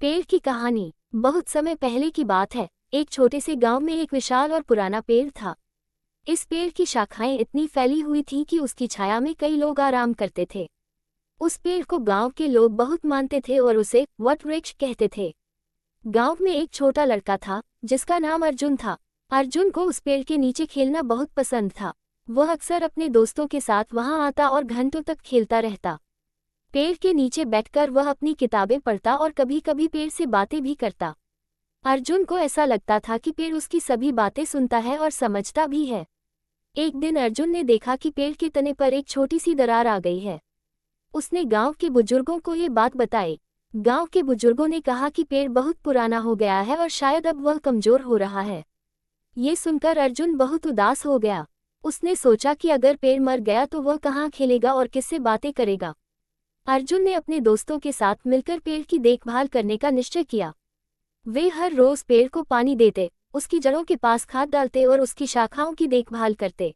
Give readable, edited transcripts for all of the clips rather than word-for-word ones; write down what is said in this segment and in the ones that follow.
पेड़ की कहानी। बहुत समय पहले की बात है। एक छोटे से गांव में एक विशाल और पुराना पेड़ था। इस पेड़ की शाखाएं इतनी फैली हुई थीं कि उसकी छाया में कई लोग आराम करते थे। उस पेड़ को गांव के लोग बहुत मानते थे और उसे वट वृक्ष कहते थे। गांव में एक छोटा लड़का था जिसका नाम अर्जुन था। अर्जुन को उस पेड़ के नीचे खेलना बहुत पसंद था। वह अक्सर अपने दोस्तों के साथ वहां आता और घंटों तक खेलता रहता। पेड़ के नीचे बैठकर वह अपनी किताबें पढ़ता और कभी कभी पेड़ से बातें भी करता। अर्जुन को ऐसा लगता था कि पेड़ उसकी सभी बातें सुनता है और समझता भी है। एक दिन अर्जुन ने देखा कि पेड़ के तने पर एक छोटी सी दरार आ गई है। उसने गांव के बुजुर्गों को ये बात बताई। गांव के बुजुर्गों ने कहा कि पेड़ बहुत पुराना हो गया है और शायद अब वह कमजोर हो रहा है। ये सुनकर अर्जुन बहुत उदास हो गया। उसने सोचा कि अगर पेड़ मर गया तो वह कहाँ खेलेगा और किससे बातें करेगा। अर्जुन ने अपने दोस्तों के साथ मिलकर पेड़ की देखभाल करने का निश्चय किया। वे हर रोज पेड़ को पानी देते, उसकी जड़ों के पास खाद डालते और उसकी शाखाओं की देखभाल करते।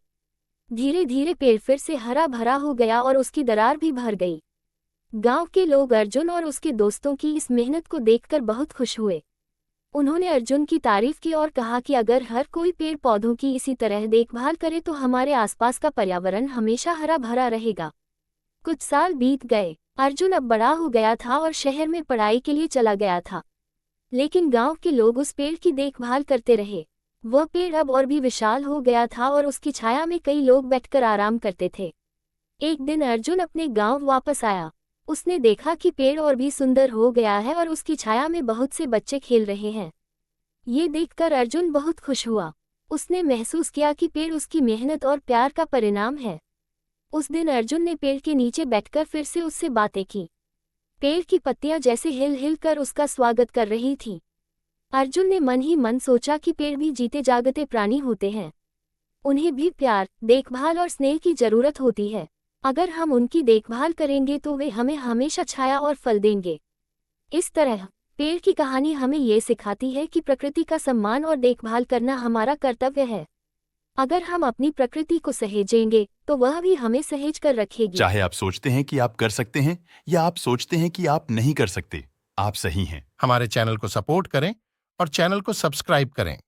धीरे धीरे पेड़ फिर से हरा भरा हो गया और उसकी दरार भी भर गई। गांव के लोग अर्जुन और उसके दोस्तों की इस मेहनत को देखकर बहुत खुश हुए। उन्होंने अर्जुन की तारीफ की और कहा कि अगर हर कोई पेड़ पौधों की इसी तरह देखभाल करे तो हमारे आसपास का पर्यावरण हमेशा हरा भरा रहेगा। कुछ साल बीत गए। अर्जुन अब बड़ा हो गया था और शहर में पढ़ाई के लिए चला गया था। लेकिन गांव के लोग उस पेड़ की देखभाल करते रहे। वह पेड़ अब और भी विशाल हो गया था और उसकी छाया में कई लोग बैठकर आराम करते थे। एक दिन अर्जुन अपने गांव वापस आया। उसने देखा कि पेड़ और भी सुंदर हो गया है और उसकी छाया में बहुत से बच्चे खेल रहे हैं। ये देखकर अर्जुन बहुत खुश हुआ। उसने महसूस किया कि पेड़ उसकी मेहनत और प्यार का परिणाम है। उस दिन अर्जुन ने पेड़ के नीचे बैठकर फिर से उससे बातें की। पेड़ की पत्तियां जैसे हिल हिल कर उसका स्वागत कर रही थीं। अर्जुन ने मन ही मन सोचा कि पेड़ भी जीते जागते प्राणी होते हैं। उन्हें भी प्यार, देखभाल और स्नेह की जरूरत होती है। अगर हम उनकी देखभाल करेंगे तो वे हमें हमेशा छाया और फल देंगे। इस तरह पेड़ की कहानी हमें ये सिखाती है कि प्रकृति का सम्मान और देखभाल करना हमारा कर्तव्य है। अगर हम अपनी प्रकृति को सहेजेंगे तो वह भी हमें सहेज कर रखेगी। चाहे आप सोचते हैं कि आप कर सकते हैं या आप सोचते हैं कि आप नहीं कर सकते, आप सही हैं। हमारे चैनल को सपोर्ट करें और चैनल को सब्सक्राइब करें।